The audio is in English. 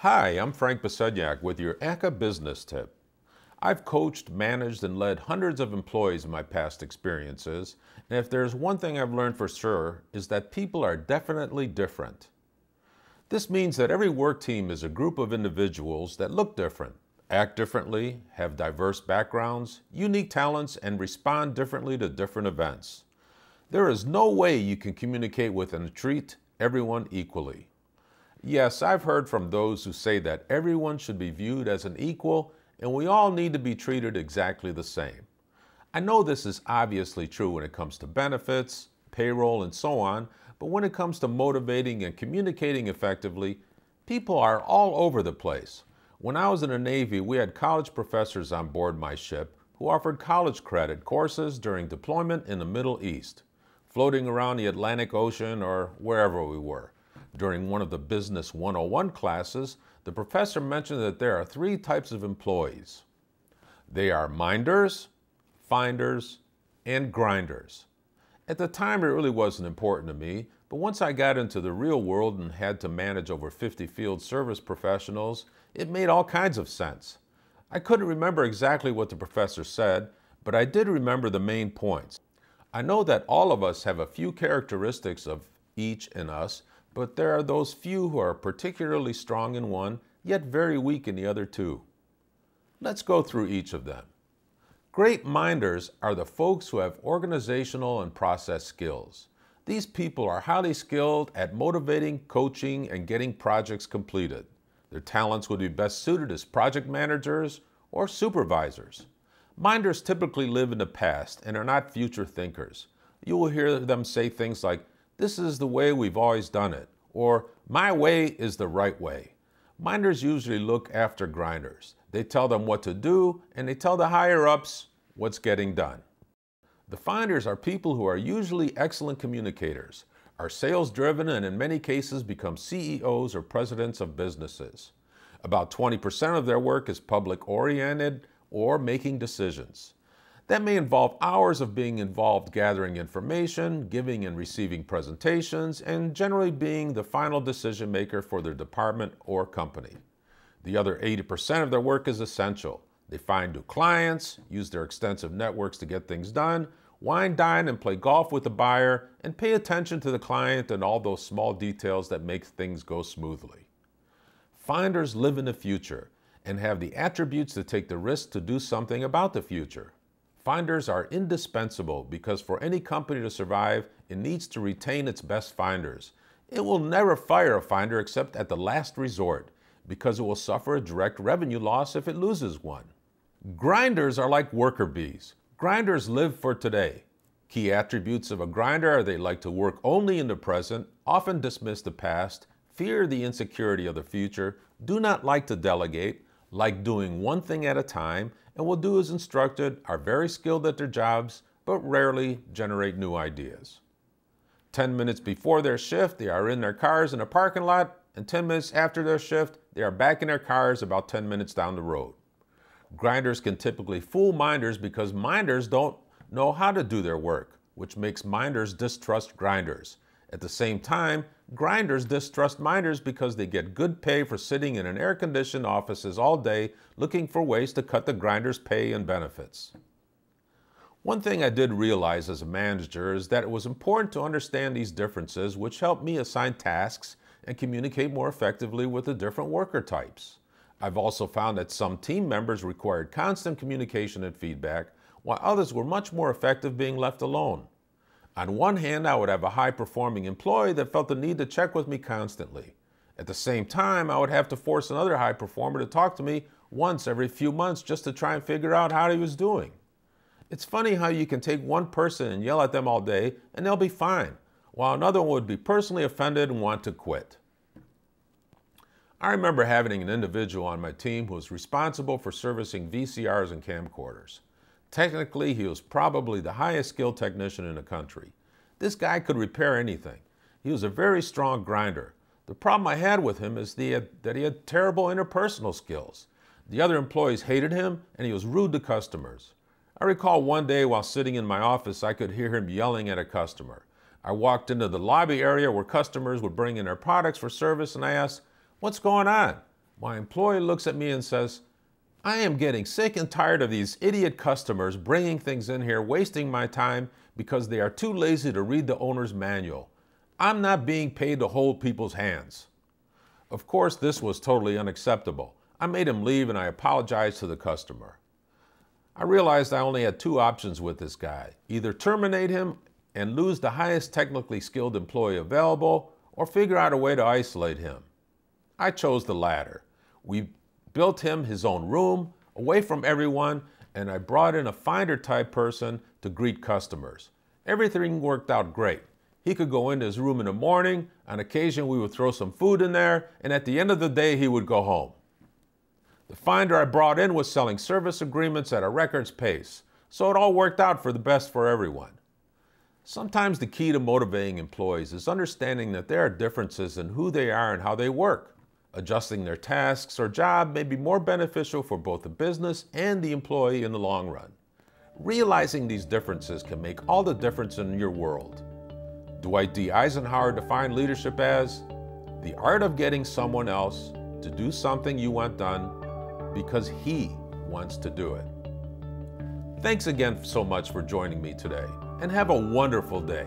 Hi, I'm Frank Besednjak with your ACCA business tip. I've coached, managed, and led hundreds of employees in my past experiences, and if there's one thing I've learned for sure is that people are definitely different. This means that every work team is a group of individuals that look different, act differently, have diverse backgrounds, unique talents, and respond differently to different events. There is no way you can communicate with and treat everyone equally. Yes, I've heard from those who say that everyone should be viewed as an equal and we all need to be treated exactly the same. I know this is obviously true when it comes to benefits, payroll, and so on, but when it comes to motivating and communicating effectively, people are all over the place. When I was in the Navy, we had college professors on board my ship who offered college credit courses during deployment in the Middle East, floating around the Atlantic Ocean or wherever we were. During one of the Business 101 classes, the professor mentioned that there are three types of employees. They are minders, finders, and grinders. At the time, it really wasn't important to me, but once I got into the real world and had to manage over 50 field service professionals, it made all kinds of sense. I couldn't remember exactly what the professor said, but I did remember the main points. I know that all of us have a few characteristics of each in us, but there are those few who are particularly strong in one, yet very weak in the other two. Let's go through each of them. Great minders are the folks who have organizational and process skills. These people are highly skilled at motivating, coaching, and getting projects completed. Their talents would be best suited as project managers or supervisors. Minders typically live in the past and are not future thinkers. You will hear them say things like, "This is the way we've always done it," or "My way is the right way." Minders usually look after grinders. They tell them what to do, and they tell the higher-ups what's getting done. The finders are people who are usually excellent communicators, are sales-driven, and in many cases become CEOs or presidents of businesses. About 20% of their work is public-oriented or making decisions. That may involve hours of being involved gathering information, giving and receiving presentations, and generally being the final decision maker for their department or company. The other 80% of their work is essential. They find new clients, use their extensive networks to get things done, wine, dine, and play golf with the buyer, and pay attention to the client and all those small details that make things go smoothly. Finders live in the future and have the attributes to take the risk to do something about the future. Finders are indispensable because for any company to survive, it needs to retain its best finders. It will never fire a finder except at the last resort because it will suffer a direct revenue loss if it loses one. Grinders are like worker bees. Grinders live for today. Key attributes of a grinder are they like to work only in the present, often dismiss the past, fear the insecurity of the future, do not like to delegate, like doing one thing at a time, and will do as instructed, are very skilled at their jobs, but rarely generate new ideas. 10 minutes before their shift, they are in their cars in a parking lot, and 10 minutes after their shift, they are back in their cars about 10 minutes down the road. Grinders can typically fool minders because minders don't know how to do their work, which makes minders distrust grinders. At the same time, grinders distrust minders because they get good pay for sitting in an air-conditioned offices all day looking for ways to cut the grinders' pay and benefits. One thing I did realize as a manager is that it was important to understand these differences, which helped me assign tasks and communicate more effectively with the different worker types. I've also found that some team members required constant communication and feedback, while others were much more effective being left alone. On one hand, I would have a high-performing employee that felt the need to check with me constantly. At the same time, I would have to force another high performer to talk to me once every few months just to try and figure out how he was doing. It's funny how you can take one person and yell at them all day and they'll be fine, while another one would be personally offended and want to quit. I remember having an individual on my team who was responsible for servicing VCRs and camcorders. Technically, he was probably the highest skilled technician in the country. This guy could repair anything. He was a very strong grinder. The problem I had with him is that he had terrible interpersonal skills. The other employees hated him, and he was rude to customers. I recall one day while sitting in my office, I could hear him yelling at a customer. I walked into the lobby area where customers would bring in their products for service, and I asked, "What's going on?" My employee looks at me and says, "I am getting sick and tired of these idiot customers bringing things in here, wasting my time because they are too lazy to read the owner's manual. I'm not being paid to hold people's hands." Of course, this was totally unacceptable. I made him leave and I apologized to the customer. I realized I only had two options with this guy: either terminate him and lose the highest technically skilled employee available, or figure out a way to isolate him. I chose the latter. We built him his own room, away from everyone, and I brought in a finder type person to greet customers. Everything worked out great. He could go into his room in the morning, on occasion we would throw some food in there, and at the end of the day he would go home. The finder I brought in was selling service agreements at a record's pace, so it all worked out for the best for everyone. Sometimes the key to motivating employees is understanding that there are differences in who they are and how they work. Adjusting their tasks or job may be more beneficial for both the business and the employee in the long run. Realizing these differences can make all the difference in your world. Dwight D. Eisenhower defined leadership as the art of getting someone else to do something you want done because he wants to do it. Thanks again so much for joining me today, and have a wonderful day.